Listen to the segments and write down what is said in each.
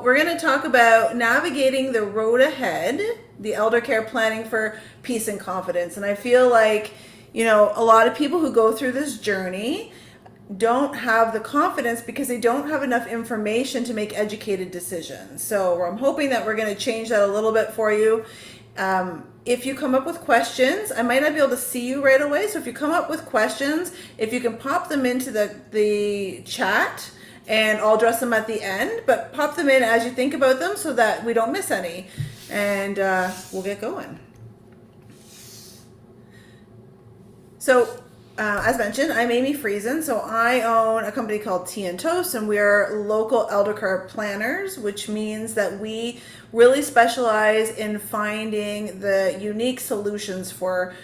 we're going to talk about navigating the road ahead, the elder care planning for peace and confidence. And I feel like, a lot of people who go through this journey don't have the confidence because they don't have enough information to make educated decisions. So I'm hoping that we're going to change that a little bit for you. If you come up with questions, I might not be able to see you right away. So if you come up with questions, if you can pop them into the chat, and I'll address them at the end, but pop them in as you think about them so that we don't miss any. And we'll get going. So as mentioned, I'm Amy Friesen. So I own a company called Tea and Toast, and we are local elder care planners, which means that we really specialize in finding the unique solutions for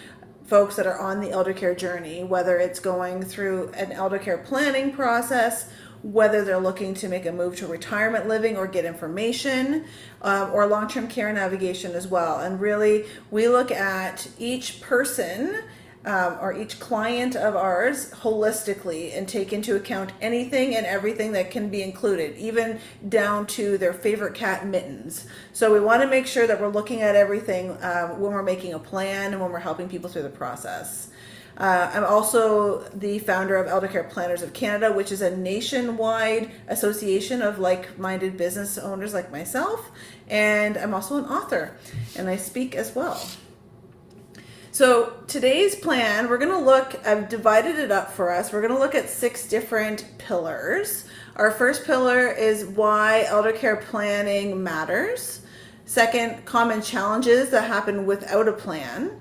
folks that are on the elder care journey, whether it's going through an elder care planning process, whether they're looking to make a move to retirement living or get information, or long-term care navigation as well. And really, we look at each person or each client of ours holistically and take into account anything and everything that can be included, even down to their favorite cat mittens. So we want to make sure that we're looking at everything when we're making a plan and when we're helping people through the process. I'm also the founder of Elder Care Planners of Canada, which is a nationwide association of like-minded business owners like myself. And I'm also an author, and I speak as well. So today's plan, I've divided it up for us. We're going to look at 6 different pillars. Our first pillar is why elder care planning matters. Second, common challenges that happen without a plan.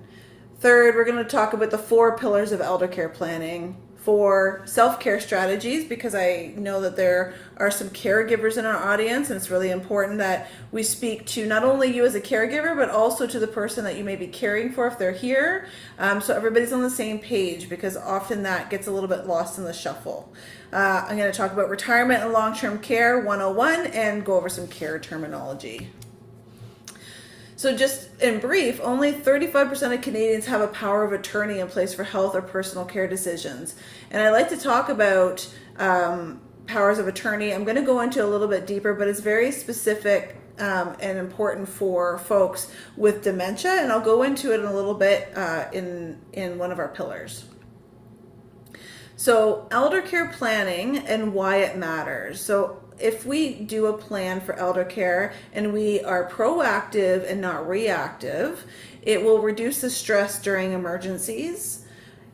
Third, we're going to talk about the 4 pillars of elder care planning. 4 self-care strategies, because I know that there are some caregivers in our audience, and it's really important that we speak to not only you as a caregiver, but also to the person that you may be caring for if they're here, so everybody's on the same page, because often that gets a little bit lost in the shuffle. I'm going to talk about retirement and long-term care 101 and go over some care terminology. So just in brief, only 35% of Canadians have a power of attorney in place for health or personal care decisions. And I like to talk about powers of attorney. I'm going to go into a little bit deeper, but it's very specific and important for folks with dementia. And I'll go into it in a little bit in one of our pillars. So elder care planning and why it matters. So if we do a plan for elder care and we are proactive and not reactive, it will reduce the stress during emergencies.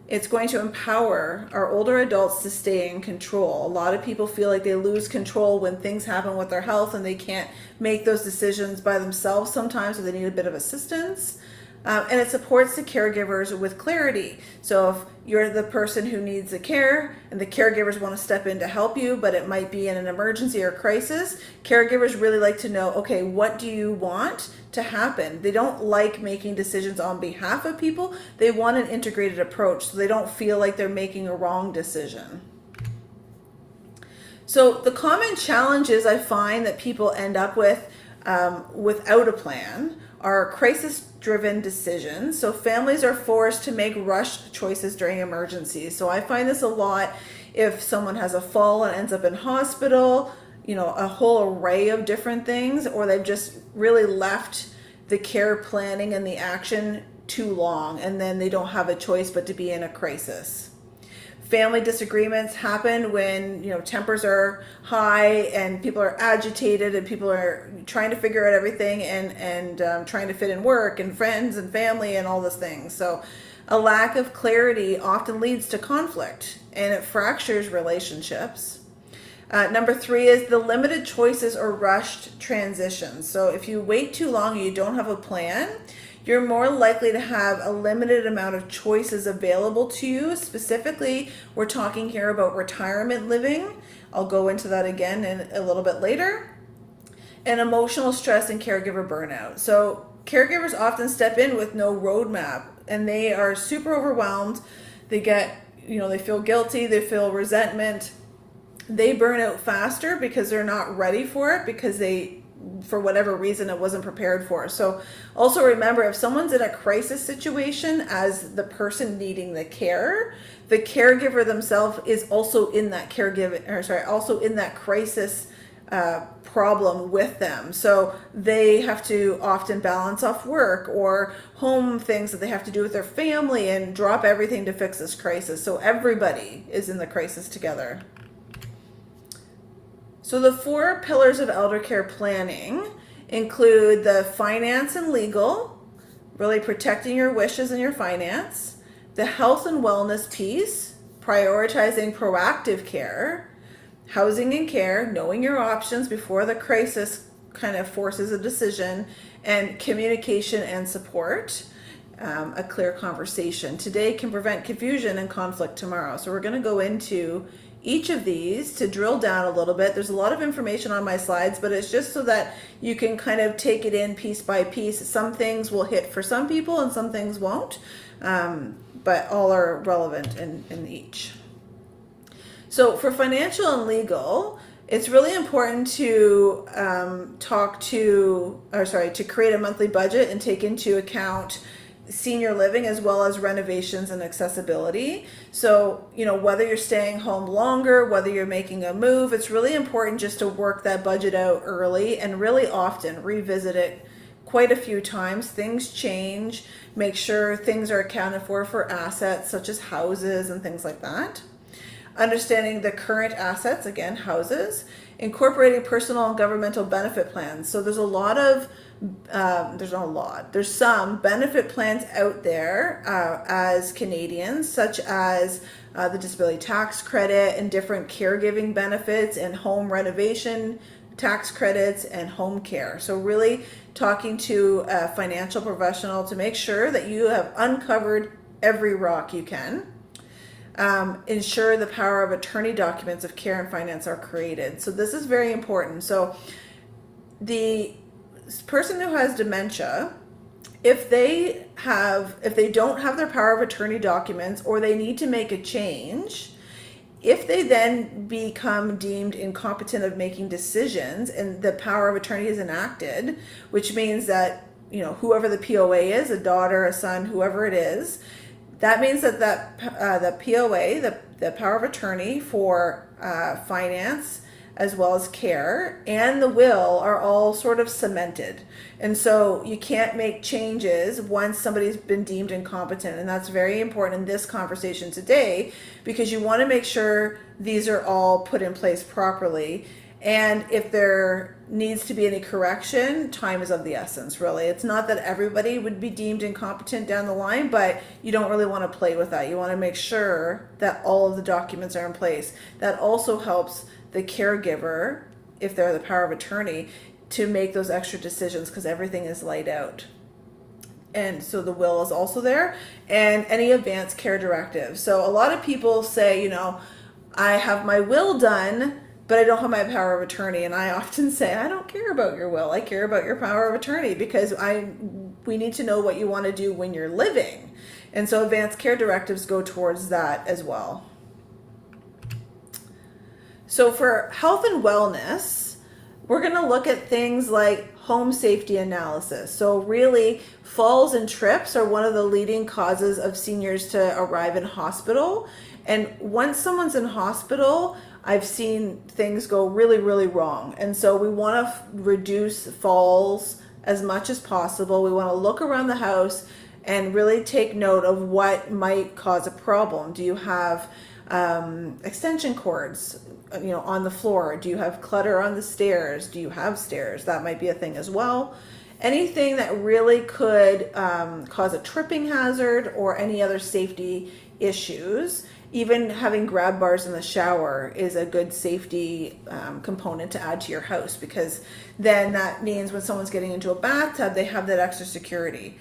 It's going to empower our older adults to stay in control. A lot of people feel like they lose control when things happen with their health and they can't make those decisions by themselves sometimes, or they need a bit of assistance. And it supports the caregivers with clarity. So if you're the person who needs the care and the caregivers want to step in to help you, but it might be in an emergency or crisis, caregivers really like to know, okay, what do you want to happen? They don't like making decisions on behalf of people. They want an integrated approach so they don't feel like they're making a wrong decision. So the common challenges I find that people end up with without a plan are crisis-driven decisions. So families are forced to make rushed choices during emergencies. So I find this a lot if someone has a fall and ends up in hospital, a whole array of different things, or they've just really left the care planning and the action too long, and then they don't have a choice but to be in a crisis. Family disagreements happen when tempers are high and people are agitated and people are trying to figure out everything and trying to fit in work and friends and family and all those things. So a lack of clarity often leads to conflict and it fractures relationships. Number 3 is the limited choices or rushed transitions. So if you wait too long and you don't have a plan, you're more likely to have a limited amount of choices available to you. Specifically, we're talking here about retirement living. I'll go into that again in a little bit later. And emotional stress and caregiver burnout. So caregivers often step in with no roadmap and they are super overwhelmed. They they feel guilty, they feel resentment. They burn out faster because they're not ready for it, because for whatever reason, it wasn't prepared for. So also remember, if someone's in a crisis situation as the person needing the care, the caregiver themselves is also in that also in that crisis problem with them. So they have to often balance off work or home things that they have to do with their family and drop everything to fix this crisis. So everybody is in the crisis together. So the 4 pillars of elder care planning include the finance and legal, really protecting your wishes and your finance, the health and wellness piece, prioritizing proactive care, housing and care, knowing your options before the crisis kind of forces a decision, and communication and support, a clear conversation. Today can prevent confusion and conflict tomorrow. So we're going to go into each of these to drill down a little bit. There's a lot of information on my slides, but it's just so that you can kind of take it in piece by piece. Some things will hit for some people and some things won't, but all are relevant in each. So for financial and legal, it's really important to to create a monthly budget and take into account senior living as well as renovations and accessibility. So, whether you're staying home longer, whether you're making a move, it's really important just to work that budget out early and really often revisit it quite a few times. Things change. Make sure things are accounted for assets such as houses and things like that. Understanding the current assets, again, houses, incorporating personal and governmental benefit plans. So there's some benefit plans out there as Canadians, such as the disability tax credit and different caregiving benefits and home renovation tax credits and home care. So really talking to a financial professional to make sure that you have uncovered every rock you can. Ensure the power of attorney documents of care and finance are created. So this is very important. So the person who has dementia, if they don't have their power of attorney documents or they need to make a change, if they then become deemed incompetent of making decisions and the power of attorney is enacted, which means that, whoever the POA is, a daughter, a son, whoever it is, that means that the POA, the power of attorney for finance as well as care and the will are all sort of cemented. And so you can't make changes once somebody's been deemed incompetent. And that's very important in this conversation today because you want to make sure these are all put in place properly. And if there needs to be any correction, time is of the essence, really. It's not that everybody would be deemed incompetent down the line, but you don't really want to play with that. You want to make sure that all of the documents are in place. That also helps the caregiver, if they're the power of attorney, to make those extra decisions because everything is laid out. And so the will is also there, and any advanced care directive. So a lot of people say, I have my will done, but I don't have my power of attorney. And I often say, I don't care about your will. I care about your power of attorney because we need to know what you want to do when you're living. And so advanced care directives go towards that as well. So for health and wellness, we're going to look at things like home safety analysis. So really, falls and trips are one of the leading causes of seniors to arrive in hospital. And once someone's in hospital, I've seen things go really, really wrong. And so we want to reduce falls as much as possible. We want to look around the house and really take note of what might cause a problem. Do you have extension cords, on the floor? Do you have clutter on the stairs? Do you have stairs? That might be a thing as well. Anything that really could cause a tripping hazard or any other safety issues. Even having grab bars in the shower is a good safety component to add to your house because then that means when someone's getting into a bathtub, they have that extra security.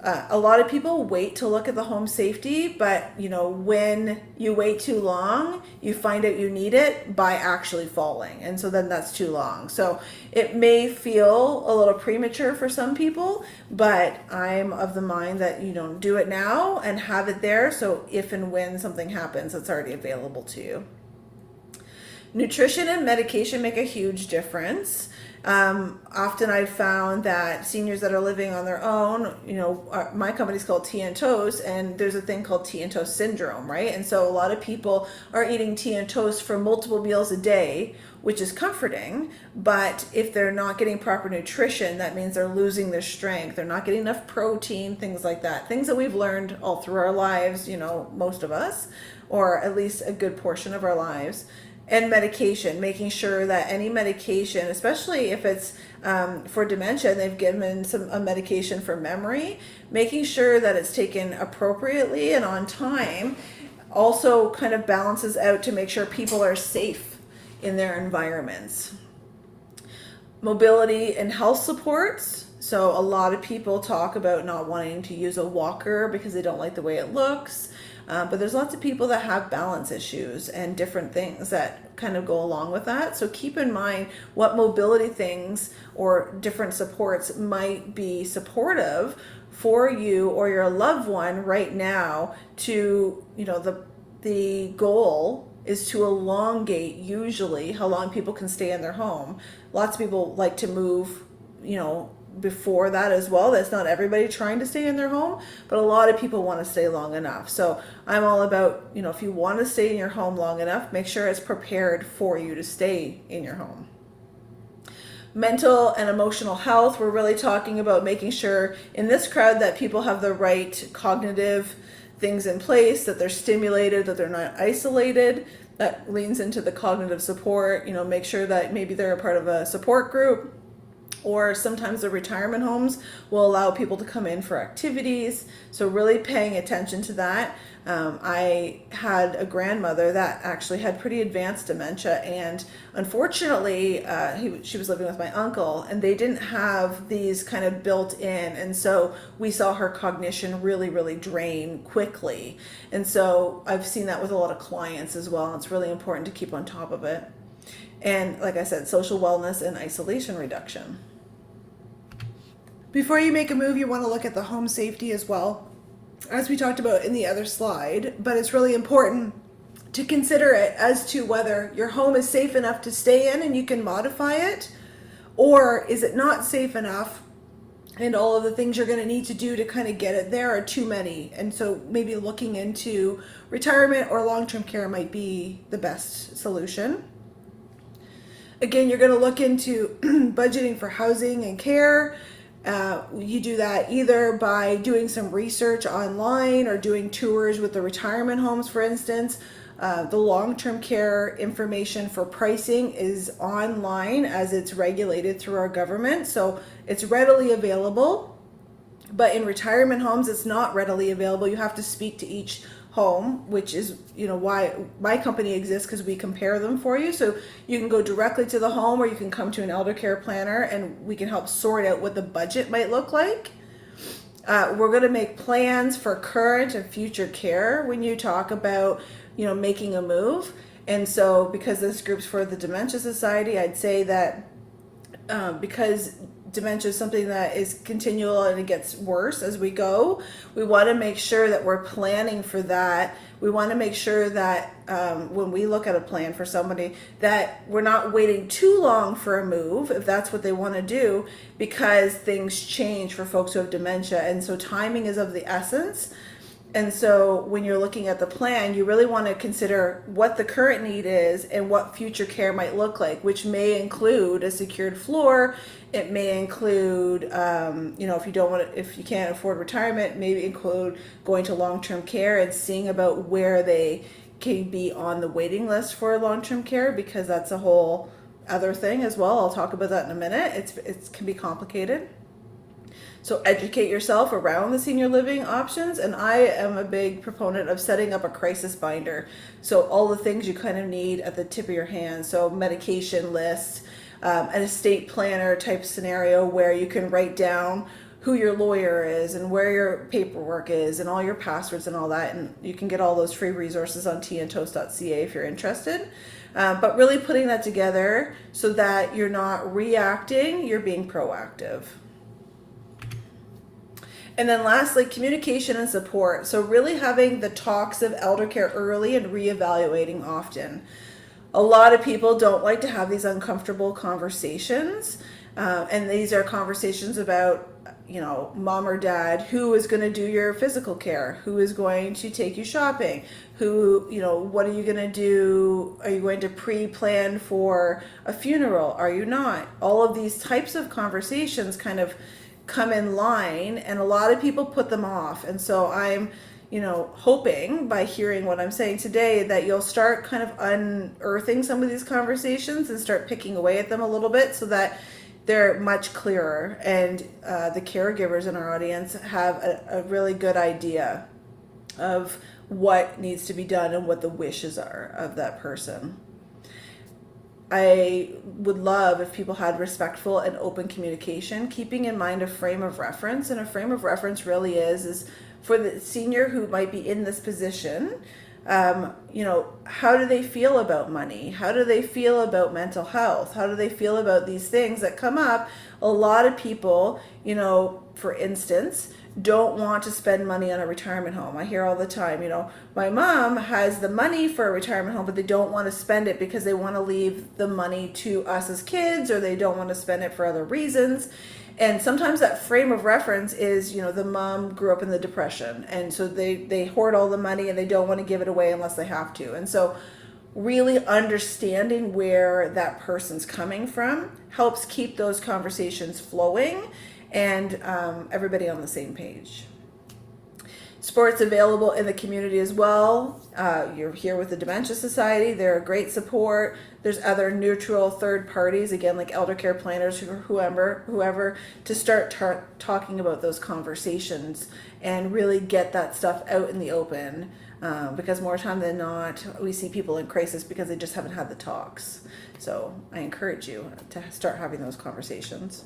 A lot of people wait to look at the home safety, but when you wait too long, you find out you need it by actually falling. And so then that's too long. So it may feel a little premature for some people, but I'm of the mind that do it now and have it there. So if and when something happens, it's already available to you. Nutrition and medication make a huge difference. Often I've found that seniors that are living on their own, my company's called Tea and Toast, and there's a thing called tea and toast syndrome, right? And so a lot of people are eating tea and toast for multiple meals a day, which is comforting. But if they're not getting proper nutrition, that means they're losing their strength. They're not getting enough protein, things like that. Things that we've learned all through our lives, most of us, or at least a good portion of our lives. And medication, making sure that any medication, especially if it's for dementia, and they've given a medication for memory, making sure that it's taken appropriately and on time also kind of balances out to make sure people are safe in their environments. Mobility and health supports. So a lot of people talk about not wanting to use a walker because they don't like the way it looks. But there's lots of people that have balance issues and different things that kind of go along with that. So keep in mind what mobility things or different supports might be supportive for you or your loved one right now to, the goal is to elongate usually how long people can stay in their home. Lots of people like to move, before that as well. That's not everybody trying to stay in their home, but a lot of people want to stay long enough. So I'm all about, if you want to stay in your home long enough, make sure it's prepared for you to stay in your home. Mental and emotional health, we're really talking about making sure in this crowd that people have the right cognitive things in place, that they're stimulated, that they're not isolated. That leans into the cognitive support, make sure that maybe they're a part of a support group. Or sometimes the retirement homes will allow people to come in for activities. So really paying attention to that. I had a grandmother that actually had pretty advanced dementia, and unfortunately she was living with my uncle, and they didn't have these kind of built in, and so we saw her cognition really drain quickly. And so I've seen that with a lot of clients as well, and it's really important to keep on top of it. And like I said, social wellness and isolation reduction. Before you make a move, you want to look at the home safety as well, as we talked about in the other slide, but it's really important to consider it as to whether your home is safe enough to stay in and you can modify it, or is it not safe enough and all of the things you're going to need to do to kind of get it there are too many. And so maybe looking into retirement or long-term care might be the best solution. Again, you're going to look into budgeting for housing and care. You do that either by doing some research online or doing tours with the retirement homes, for instance. The long-term care information for pricing is online as it's regulated through our government. So it's readily available. But in retirement homes, it's not readily available. You have to speak to each home, which is why my company exists, because we compare them for you. So you can go directly to the home, or you can come to an elder care planner and we can help sort out what the budget might look like. We're going to make plans for current and future care when you talk about making a move. And so because this group's for the Dementia Society, I'd say that because dementia is something that is continual and it gets worse as we go, we want to make sure that we're planning for that. We want to make sure that when we look at a plan for somebody, that we're not waiting too long for a move, if that's what they want to do, because things change for folks who have dementia. And so timing is of the essence. And so when you're looking at the plan, you really want to consider what the current need is and what future care might look like, which may include a secured floor. It may include, if you can't afford retirement, maybe include going to long-term care and seeing about where they can be on the waiting list for long-term care, because that's a whole other thing as well. I'll talk about that in a minute. It can be complicated. So educate yourself around the senior living options. And I am a big proponent of setting up a crisis binder. So all the things you kind of need at the tip of your hand. So medication list, an estate planner type scenario where you can write down who your lawyer is and where your paperwork is and all your passwords and all that. And you can get all those free resources on teaandtoast.ca if you're interested. But really putting that together so that you're not reacting, you're being proactive. And then lastly, communication and support. So really having the talks of elder care early and reevaluating often. A lot of people don't like to have these uncomfortable conversations. And these are conversations about, mom or dad, who is going to do your physical care, who is going to take you shopping, what are you going to do? Are you going to pre-plan for a funeral? Are you not? All of these types of conversations kind of come in line, and a lot of people put them off. And so I'm hoping by hearing what I'm saying today that you'll start kind of unearthing some of these conversations and start picking away at them a little bit so that they're much clearer, and the caregivers in our audience have a really good idea of what needs to be done and what the wishes are of that person. I would love if people had respectful and open communication, keeping in mind a frame of reference. And a frame of reference really is for the senior who might be in this position. How do they feel about money? How do they feel about mental health? How do they feel about these things that come up? A lot of people, for instance, don't want to spend money on a retirement home. I hear all the time, my mom has the money for a retirement home, but they don't want to spend it because they want to leave the money to us as kids, or they don't want to spend it for other reasons. And sometimes that frame of reference is, the mom grew up in the Depression, and so they hoard all the money and they don't want to give it away unless they have to. And so really understanding where that person's coming from helps keep those conversations flowing and everybody on the same page. Sports available in the community as well. You're here with the Dementia Society. They're a great support. There's other neutral third parties, again, like elder care planners or whoever, to start talking about those conversations and really get that stuff out in the open. Because more time than not, we see people in crisis because they just haven't had the talks. So I encourage you to start having those conversations.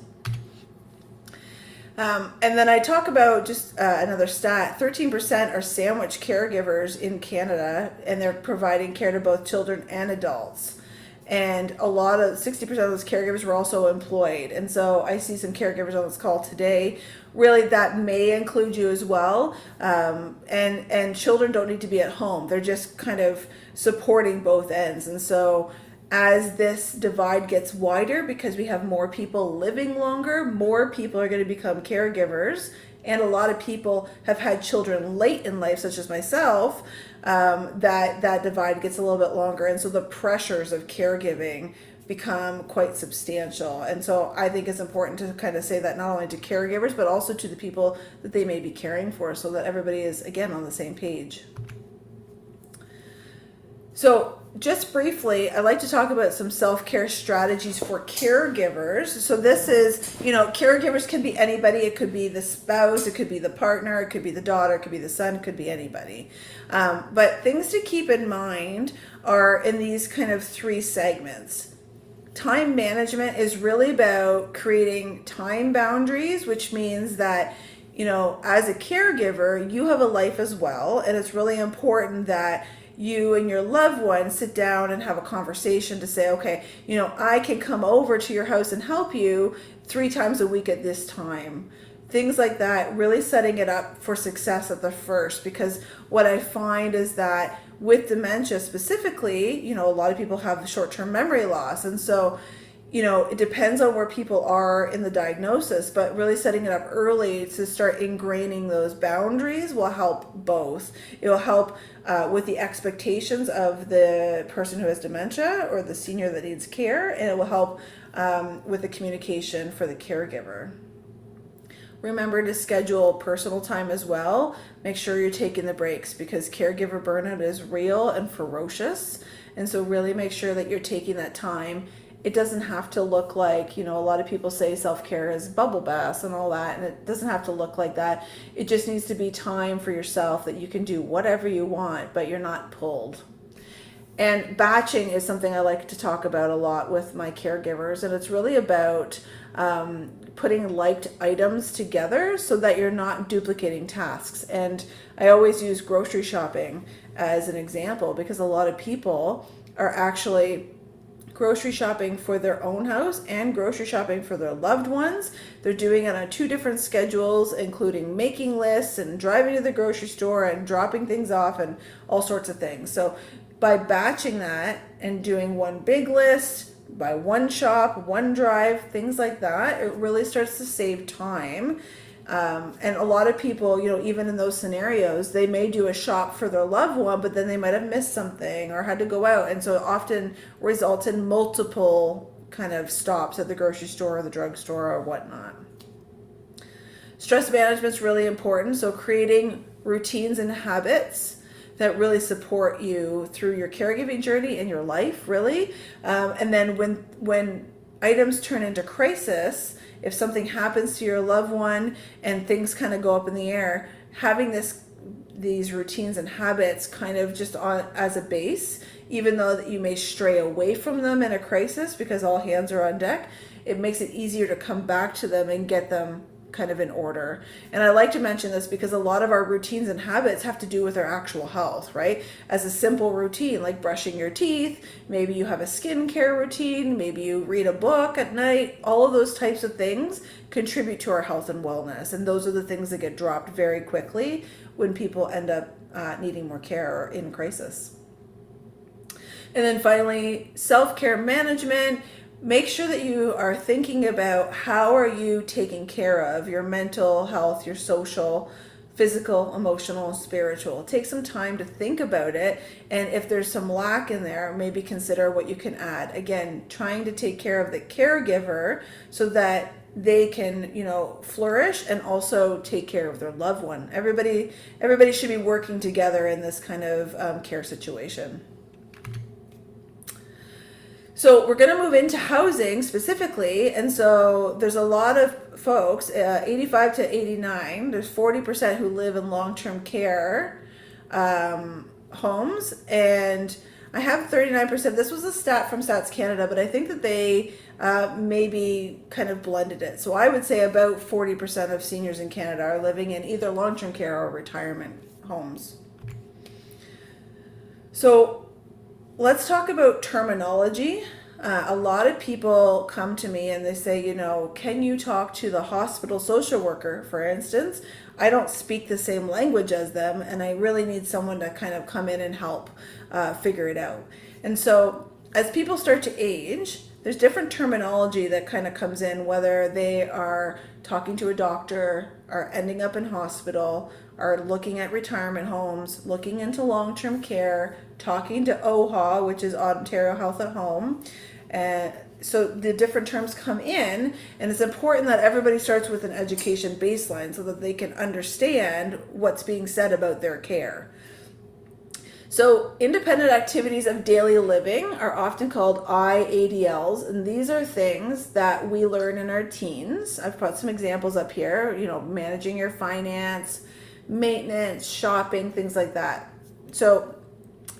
And then I talk about just another stat, 13% are sandwich caregivers in Canada, and they're providing care to both children and adults. And 60% of those caregivers were also employed. And so I see some caregivers on this call today. Really, that may include you as well. And children don't need to be at home. They're just kind of supporting both ends. And so as this divide gets wider, because we have more people living longer, more people are going to become caregivers. And a lot of people have had children late in life, such as myself, that divide gets a little bit longer. And so the pressures of caregiving become quite substantial. And so I think it's important to kind of say that not only to caregivers, but also to the people that they may be caring for, so that everybody is, again, on the same page. So just briefly, I'd like to talk about some self-care strategies for caregivers. So this is, caregivers can be anybody. It could be the spouse, it could be the partner, it could be the daughter, it could be the son, it could be anybody. But things to keep in mind are in these kind of three segments. Time management is really about creating time boundaries, which means that, as a caregiver, you have a life as well. And it's really important that you and your loved one sit down and have a conversation to say, okay, I can come over to your house and help you 3 times a week at this time. Things like that, really setting it up for success at the first, because what I find is that with dementia specifically, a lot of people have short-term memory loss. And so, it depends on where people are in the diagnosis, but really setting it up early to start ingraining those boundaries will help both. It will help with the expectations of the person who has dementia or the senior that needs care, and it will help with the communication for the caregiver. Remember to schedule personal time as well. Make sure you're taking the breaks, because caregiver burnout is real and ferocious. And so really make sure that you're taking that time. It doesn't have to look like, a lot of people say self-care is bubble baths and all that, and it doesn't have to look like that. It just needs to be time for yourself that you can do whatever you want, but you're not pulled. And batching is something I like to talk about a lot with my caregivers, and it's really about putting liked items together so that you're not duplicating tasks. And I always use grocery shopping as an example, because a lot of people are actually grocery shopping for their own house and grocery shopping for their loved ones. They're doing it on 2 different schedules, including making lists and driving to the grocery store and dropping things off and all sorts of things. So by batching that and doing one big list by one shop, one drive, things like that, it really starts to save time. And a lot of people, even in those scenarios, they may do a shop for their loved one, but then they might have missed something or had to go out. And so it often results in multiple kind of stops at the grocery store or the drugstore or whatnot. Stress management is really important. So creating routines and habits that really support you through your caregiving journey in your life, really. And then when items turn into crisis, if something happens to your loved one and things kind of go up in the air, having these routines and habits kind of just on as a base, even though that you may stray away from them in a crisis because all hands are on deck, it makes it easier to come back to them and get them kind of in order. And I like to mention this because a lot of our routines and habits have to do with our actual health, right? As a simple routine, like brushing your teeth, maybe you have a skincare routine, maybe you read a book at night, all of those types of things contribute to our health and wellness. And those are the things that get dropped very quickly when people end up needing more care or in crisis. And then finally, self-care management. Make sure that you are thinking about how are you taking care of your mental health, your social, physical, emotional, and spiritual. Take some time to think about it. And if there's some lack in there, maybe consider what you can add. Again, trying to take care of the caregiver so that they can, flourish and also take care of their loved one. Everybody should be working together in this kind of care situation. So we're going to move into housing specifically. And so there's a lot of folks, 85 to 89, there's 40% who live in long-term care homes. And I have 39%. This was a stat from Stats Canada, but I think that they maybe kind of blended it. So I would say about 40% of seniors in Canada are living in either long-term care or retirement homes. So let's talk about terminology. A lot of people come to me and they say, can you talk to the hospital social worker, for instance? I don't speak the same language as them, and I really need someone to kind of come in and help figure it out. And so as people start to age, there's different terminology that kind of comes in, whether they are talking to a doctor, are ending up in hospital, are looking at retirement homes, looking into long-term care, talking to OHA, which is Ontario Health at Home. And so the different terms come in, and it's important that everybody starts with an education baseline so that they can understand what's being said about their care. So independent activities of daily living are often called IADLs, and these are things that we learn in our teens. I've put some examples up here, managing your finance, maintenance, shopping, things like that. So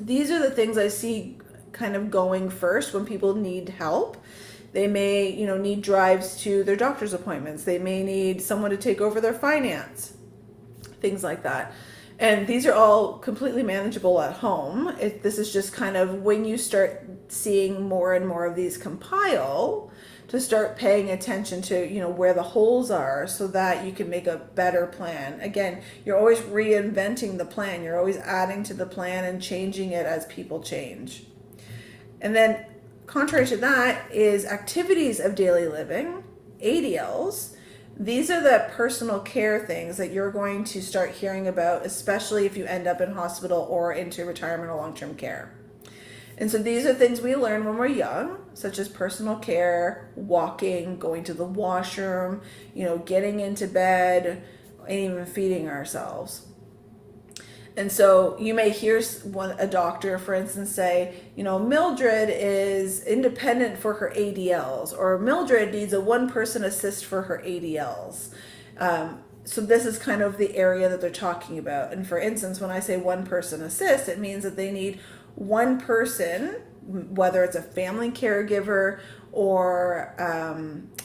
these are the things I see kind of going first when people need help. They may, need drives to their doctor's appointments. They may need someone to take over their finance, things like that. And these are all completely manageable at home. This is just kind of when you start seeing more and more of these compile, to start paying attention to, where the holes are so that you can make a better plan. Again, you're always reinventing the plan. You're always adding to the plan and changing it as people change. And then contrary to that is activities of daily living, ADLs. These are the personal care things that you're going to start hearing about, especially if you end up in hospital or into retirement or long-term care. And so these are things we learn when we're young, such as personal care, walking, going to the washroom, getting into bed, and even feeding ourselves. And so you may hear a doctor, for instance, say, Mildred is independent for her ADLs, or Mildred needs a one-person assist for her ADLs. So this is kind of the area that they're talking about. And for instance, when I say one-person assist, it means that they need one person, whether it's a family caregiver or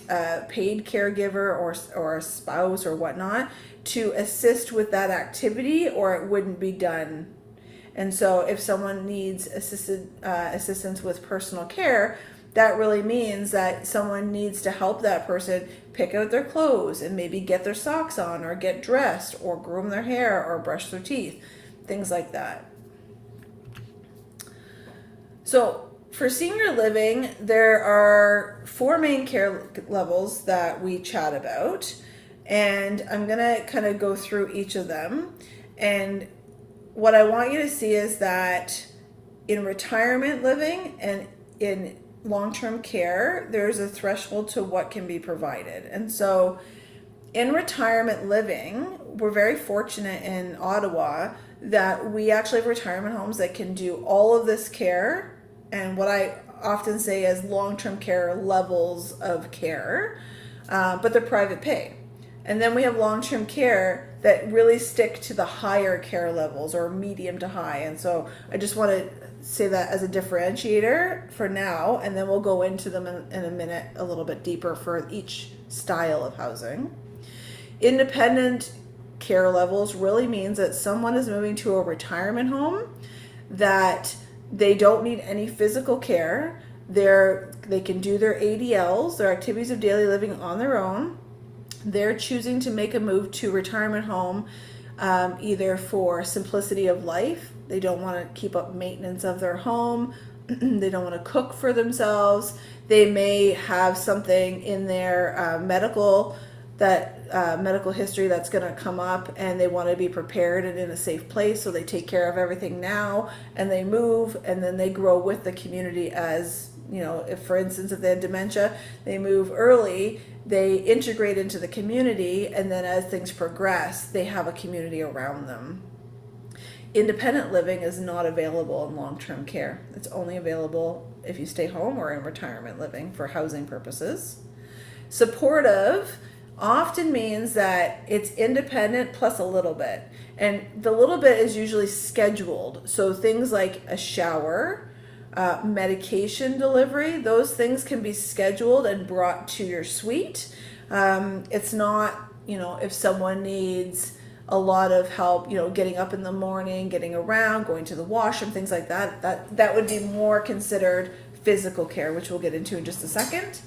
a paid caregiver or a spouse or whatnot, to assist with that activity, or it wouldn't be done. And so if someone needs assistance with personal care, that really means that someone needs to help that person pick out their clothes and maybe get their socks on or get dressed or groom their hair or brush their teeth, things like that. So for senior living, there are four main care levels that we chat about, and I'm gonna kind of go through each of them. And what I want you to see is that in retirement living and in long-term care, there's a threshold to what can be provided. And so in retirement living, we're very fortunate in Ottawa that we actually have retirement homes that can do all of this care and what I often say as long-term care levels of care, but they're private pay. And then we have long-term care that really stick to the higher care levels or medium to high. And so I just want to say that as a differentiator for now, and then we'll go into them in a minute a little bit deeper for each style of housing. Independent care levels really means that someone is moving to a retirement home that they don't need any physical care. They can do their ADLs, their activities of daily living, on their own. They're choosing to make a move to retirement home either for simplicity of life. They don't want to keep up maintenance of their home. They don't want to cook for themselves. They may have something in their medical history that's going to come up, and they want to be prepared and in a safe place, so they take care of everything now and they move, and then they grow with the community. As you know, if for instance, if they had dementia, they move early, they integrate into the community, and then as things progress, they have a community around them. Independent living is not available in long-term care. It's only available if you stay home or in retirement living for housing purposes. Supportive often means that it's independent plus a little bit. And the little bit is usually scheduled. So things like a shower, medication delivery, those things can be scheduled and brought to your suite. It's not, if someone needs a lot of help, getting up in the morning, getting around, going to the washroom, things like that would be more considered physical care, which we'll get into in just a second.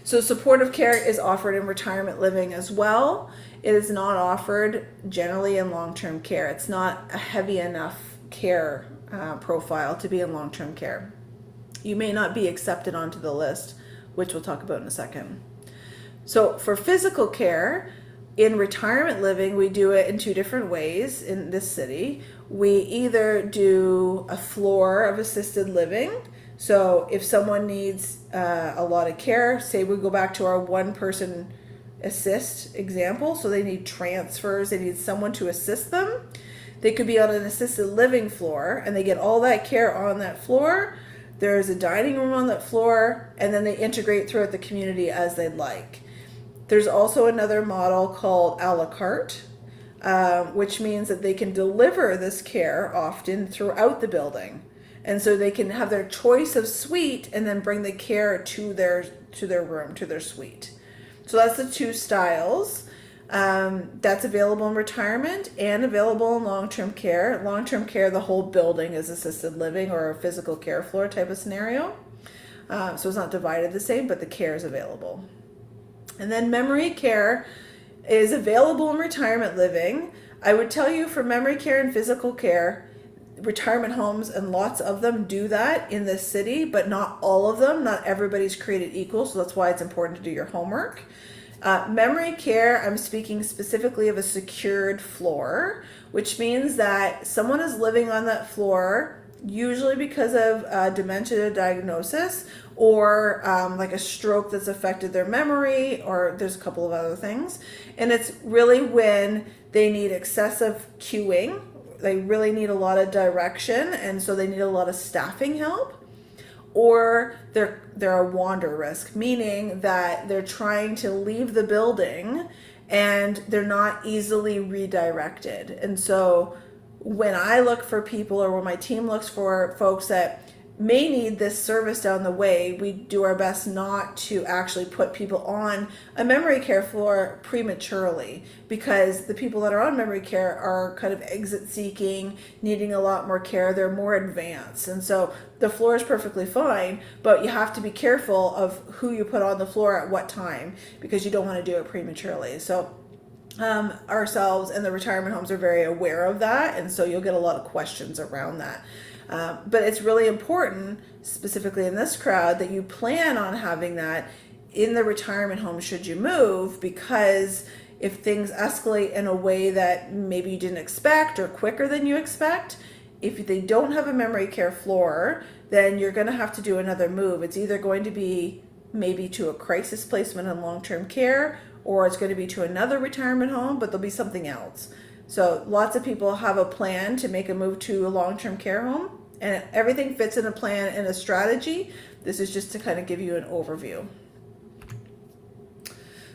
So supportive care is offered in retirement living as well. It is not offered generally in long-term care. It's not a heavy enough care profile to be in long-term care. You may not be accepted onto the list, which we'll talk about in a second. So for physical care, in retirement living, we do it in two different ways in this city. We either do a floor of assisted living. So if someone needs a lot of care, say we go back to our one-person assist example, so they need transfers, they need someone to assist them. They could be on an assisted living floor, and they get all that care on that floor. There's a dining room on that floor, and then they integrate throughout the community as they'd like. There's also another model called a la carte, which means that they can deliver this care often throughout the building. And so they can have their choice of suite and then bring the care to their room, to their suite. So that's the two styles. That's available in retirement and available in long-term care. Long-term care, the whole building is assisted living or a physical care floor type of scenario. So it's not divided the same, but the care is available. And then memory care is available in retirement living. I would tell you for memory care and physical care, retirement homes and lots of them do that in this city, but not all of them. Not everybody's created equal, so that's why it's important to do your homework. Memory care, I'm speaking specifically of a secured floor, which means that someone is living on that floor usually because of dementia diagnosis or like a stroke that's affected their memory, or there's a couple of other things. And it's really when they need excessive cueing, they really need a lot of direction, and so they need a lot of staffing help. Or they're a wander risk, meaning that they're trying to leave the building and they're not easily redirected. And so when I look for people, or when my team looks for folks that may need this service down the way, we do our best not to actually put people on a memory care floor prematurely, because the people that are on memory care are kind of exit seeking, needing a lot more care. They're more advanced. And so the floor is perfectly fine, but you have to be careful of who you put on the floor at what time, because you don't want to do it prematurely. So ourselves and the retirement homes are very aware of that, and so you'll get a lot of questions around that. But it's really important, specifically in this crowd, that you plan on having that in the retirement home should you move, because if things escalate in a way that maybe you didn't expect or quicker than you expect, if they don't have a memory care floor, then you're going to have to do another move. It's either going to be maybe to a crisis placement in long-term care, or it's going to be to another retirement home, but there'll be something else. So lots of people have a plan to make a move to a long-term care home, and everything fits in a plan and a strategy. This is just to kind of give you an overview.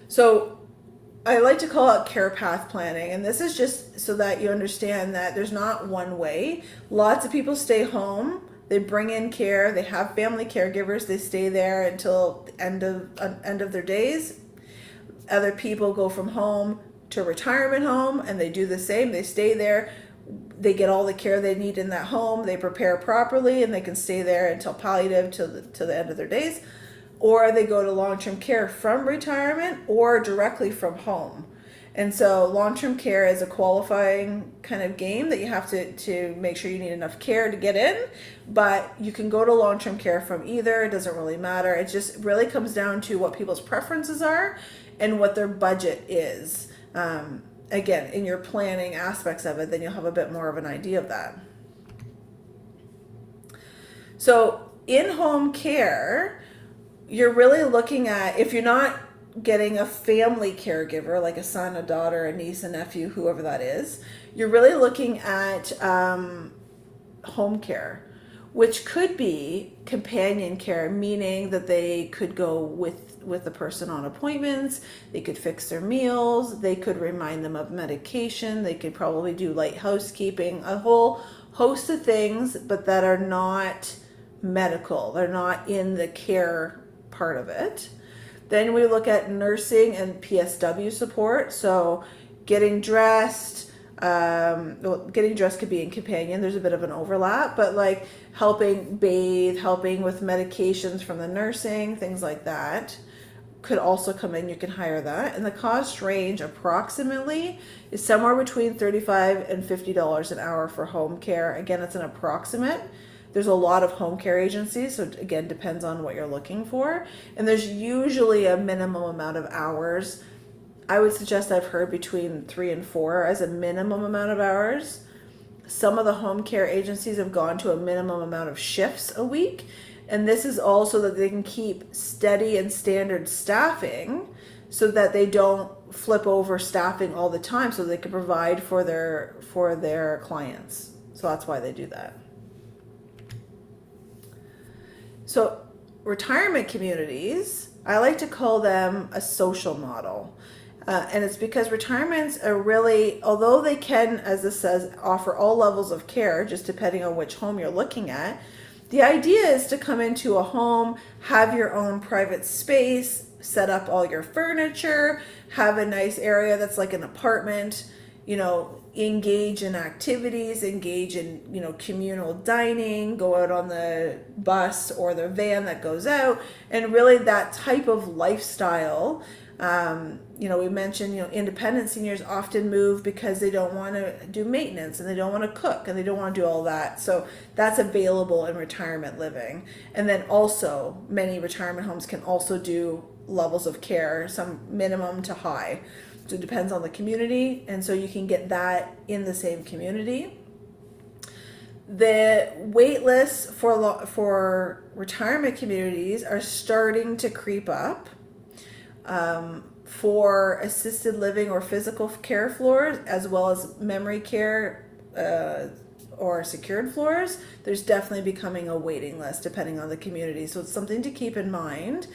So I like to call it care path planning, and this is just so that you understand that there's not one way. Lots of people stay home, they bring in care, they have family caregivers, they stay there until the end of their days. Other people go from home to retirement home and they do the same. They stay there, they get all the care they need in that home, they prepare properly, and they can stay there until palliative till the end of their days. Or they go to long-term care from retirement or directly from home. And so long-term care is a qualifying kind of game that you have to make sure you need enough care to get in, but you can go to long-term care from either. It doesn't really matter. It just really comes down to what people's preferences are and what their budget is. Again, in your planning aspects of it, then you'll have a bit more of an idea of that. So in-home care, you're really looking at, if you're not getting a family caregiver, like a son, a daughter, a niece, a nephew, whoever that is, you're really looking at home care, which could be companion care, meaning that they could go with the person on appointments, they could fix their meals, they could remind them of medication, they could probably do light housekeeping, a whole host of things, but that are not medical. They're not in the care part of it. Then we look at nursing and PSW support. So getting dressed, getting dressed could be in companion. There's a bit of an overlap, but like helping bathe, helping with medications from the nursing, things like that could also come in. You can hire that. And the cost range approximately is somewhere between $35 and $50 an hour for home care. Again, it's an approximate. There's a lot of home care agencies, so again, depends on what you're looking for. And there's usually a minimum amount of hours. I would suggest, I've heard between 3 and 4 as a minimum amount of hours. Some of the home care agencies have gone to a minimum amount of shifts a week. And this is also that they can keep steady and standard staffing so that they don't flip over staffing all the time, so they can provide for their clients. So that's why they do that. So retirement communities, I like to call them a social model. And it's because retirements are really, although they can, as this says, offer all levels of care, just depending on which home you're looking at, the idea is to come into a home, have your own private space, set up all your furniture, have a nice area that's like an apartment, engage in activities, engage in, communal dining, go out on the bus or the van that goes out, and really that type of lifestyle. We mentioned, independent seniors often move because they don't want to do maintenance and they don't want to cook and they don't want to do all that. So that's available in retirement living. And then also many retirement homes can also do levels of care, some minimum to high. So it depends on the community, and so you can get that in the same community. The wait lists for retirement communities are starting to creep up. For assisted living or physical care floors, as well as memory care or secured floors, there's definitely becoming a waiting list depending on the community. So it's something to keep in mind.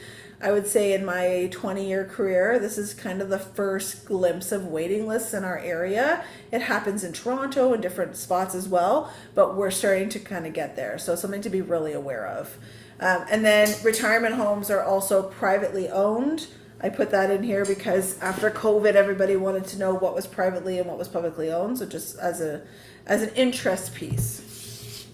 I would say in my 20-year career, this is kind of the first glimpse of waiting lists in our area. It happens in Toronto and different spots as well, but we're starting to kind of get there. So something to be really aware of. And then retirement homes are also privately owned. I put that in here because after COVID, everybody wanted to know what was privately and what was publicly owned. So just as an interest piece.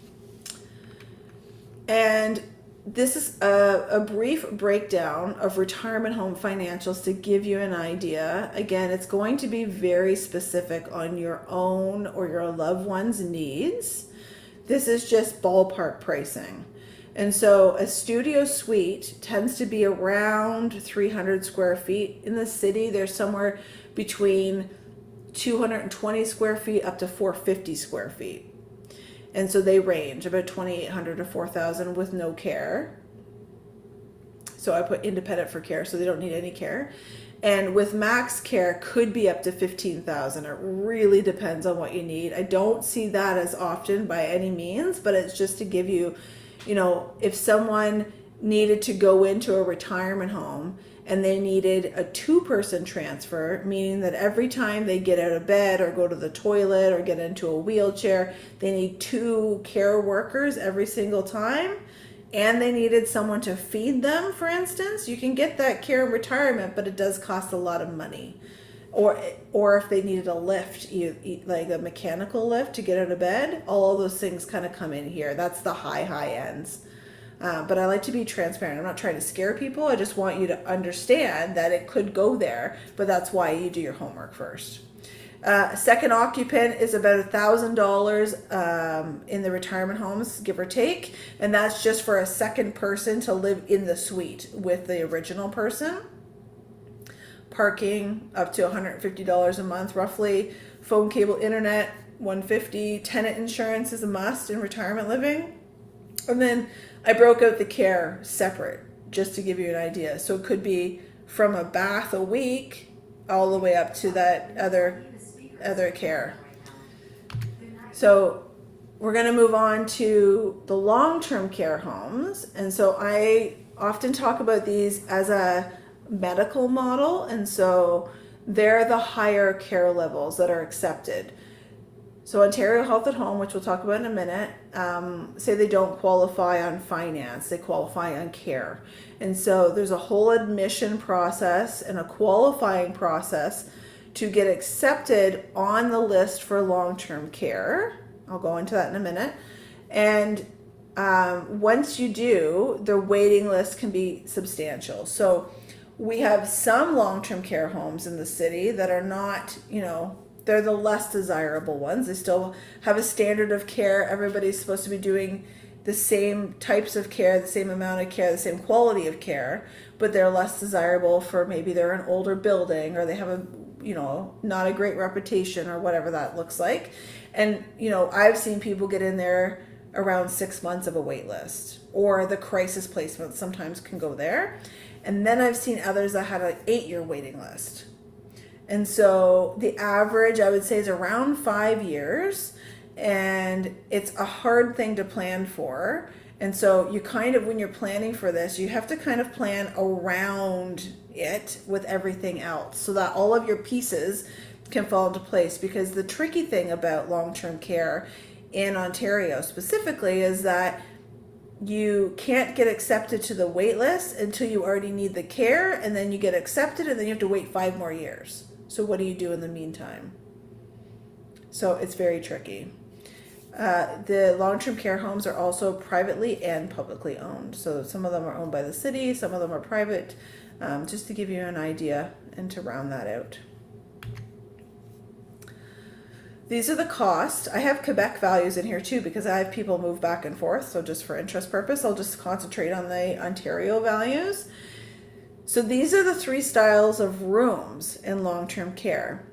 And this is a brief breakdown of retirement home financials to give you an idea. Again, it's going to be very specific on your own or your loved one's needs. This is just ballpark pricing. And so a studio suite tends to be around 300 square feet. In the city, there's somewhere between 220 square feet up to 450 square feet. And so they range about 2,800 to 4,000 with no care. So I put independent for care, so they don't need any care. And with max care could be up to 15,000. It really depends on what you need. I don't see that as often by any means, but it's just to give you, if someone needed to go into a retirement home and they needed a 2-person transfer, meaning that every time they get out of bed or go to the toilet or get into a wheelchair, they need 2 care workers every single time, and they needed someone to feed them, for instance, you can get that care in retirement, but it does cost a lot of money. Or if they needed a lift, like a mechanical lift to get out of bed, all of those things kind of come in here. That's the high ends. But I like to be transparent. I'm not trying to scare people. I just want you to understand that it could go there, but that's why you do your homework first. Second occupant is about $1,000 in the retirement homes, give or take, and that's just for a second person to live in the suite with the original person. Parking up to $150 a month, roughly. Phone, cable, internet, $150. Tenant insurance is a must in retirement living. And then I broke out the care separate, just to give you an idea. So it could be from a bath a week all the way up to that other care. So we're going to move on to the long-term care homes. And so I often talk about these as a medical model. And so they're the higher care levels that are accepted. So Ontario Health at Home, which we'll talk about in a minute, say they don't qualify on finance, they qualify on care. And so there's a whole admission process and a qualifying process to get accepted on the list for long-term care. I'll go into that in a minute. And once you do, the waiting list can be substantial. So we have some long-term care homes in the city that are not, they're the less desirable ones. They still have a standard of care. Everybody's supposed to be doing the same types of care, the same amount of care, the same quality of care, but they're less desirable for maybe they're an older building or they have a, not a great reputation or whatever that looks like. And, I've seen people get in there around 6 months of a wait list, or the crisis placement sometimes can go there. And then I've seen others that had an 8-year waiting list. And so the average, I would say, is around 5 years. And it's a hard thing to plan for. And so you kind of, when you're planning for this, you have to kind of plan around it with everything else so that all of your pieces can fall into place. Because the tricky thing about long-term care in Ontario specifically is that you can't get accepted to the wait list until you already need the care, and then you get accepted, and then you have to wait 5 more years. So what do you do in the meantime? So it's very tricky. The long-term care homes are also privately and publicly owned. So some of them are owned by the city, some of them are private, just to give you an idea and to round that out. These are the costs. I have Quebec values in here too because I have people move back and forth. So just for interest purpose, I'll just concentrate on the Ontario values. So these are the 3 styles of rooms in long-term care.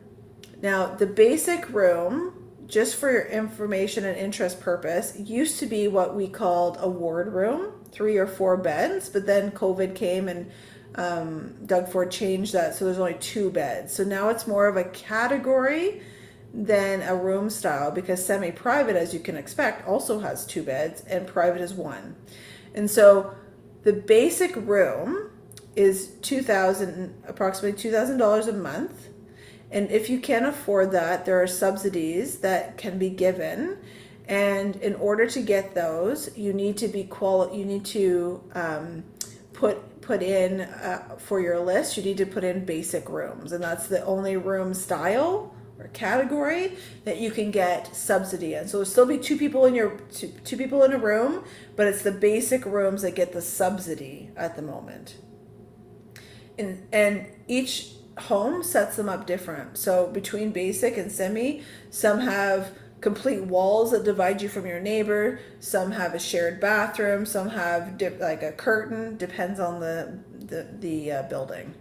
Now, the basic room, just for your information and interest purpose, used to be what we called a ward room, 3 or 4 beds, but then COVID came and Doug Ford changed that, so there's only 2 beds. So now it's more of a category than a room style, because semi-private, as you can expect, also has 2 beds and private is 1. And so the basic room is approximately $2,000 a month. And if you can't afford that, there are subsidies that can be given. And in order to get those, you need to put in for your list, you need to put in basic rooms, and that's the only room style or category that you can get subsidy in. So there'll still be 2 people in a room, but it's the basic rooms that get the subsidy at the moment. And each home sets them up different. So between basic and semi, some have complete walls that divide you from your neighbor. Some have a shared bathroom. Some have like a curtain. Depends on the building.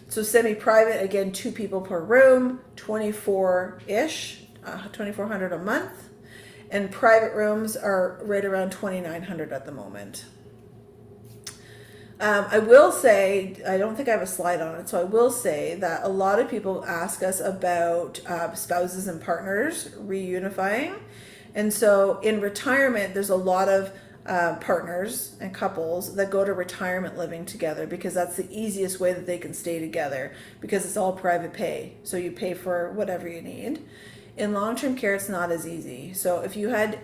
So semi-private, again, 2 people per room, 24-ish, 2,400 a month. And private rooms are right around 2,900 at the moment. I will say, I don't think I have a slide on it, so I will say that a lot of people ask us about spouses and partners reunifying. And so in retirement, there's a lot of partners and couples that go to retirement living together because that's the easiest way that they can stay together, because it's all private pay. So you pay for whatever you need. In long-term care, it's not as easy. So if you had,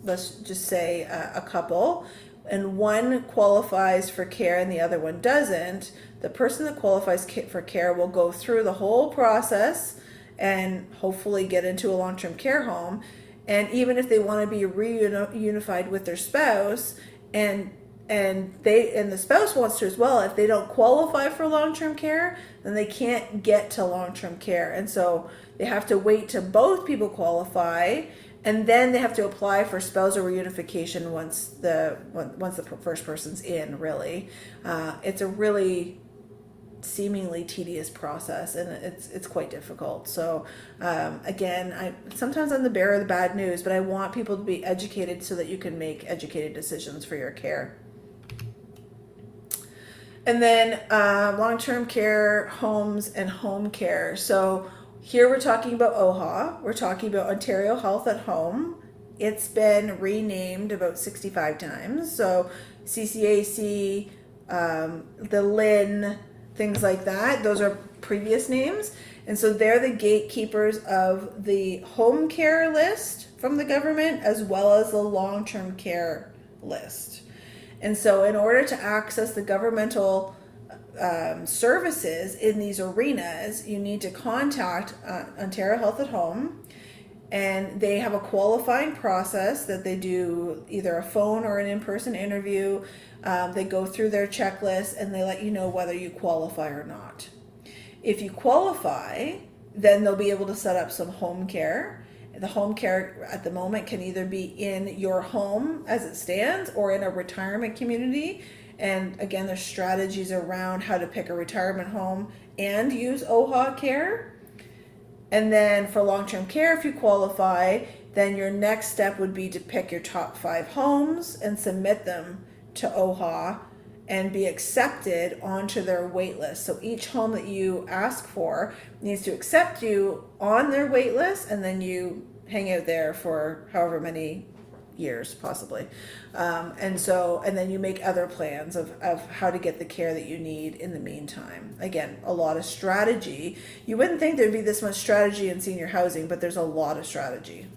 let's just say a couple, and one qualifies for care and the other one doesn't, the person that qualifies for care will go through the whole process and hopefully get into a long-term care home. And even if they want to be reunified with their spouse, and the spouse wants to as well, if they don't qualify for long-term care, then they can't get to long-term care. And so they have to wait till both people qualify, and then they have to apply for spousal reunification once the first person's in, really. It's a really seemingly tedious process, and it's quite difficult. So again, sometimes I'm the bearer of the bad news, but I want people to be educated so that you can make educated decisions for your care. And then long-term care homes and home care. So here we're talking about OHA. We're talking about Ontario Health at Home. It's been renamed about 65 times. So CCAC, the LIN, things like that. Those are previous names. And so they're the gatekeepers of the home care list from the government as well as the long-term care list. And so in order to access the governmental services in these arenas, you need to contact Ontario Health at Home, and they have a qualifying process that they do, either a phone or an in-person interview. They go through their checklist and they let you know whether you qualify or not. If you qualify, then they'll be able to set up some home care. The home care at the moment can either be in your home as it stands or in a retirement community. And again, there's strategies around how to pick a retirement home and use OHA care. And then for long-term care, if you qualify, then your next step would be to pick your top 5 homes and submit them to OHA and be accepted onto their wait list. So each home that you ask for needs to accept you on their wait list, and then you hang out there for however many years possibly. And then you make other plans of how to get the care that you need in the meantime. Again, a lot of strategy. You wouldn't think there'd be this much strategy in senior housing, but there's a lot of strategy.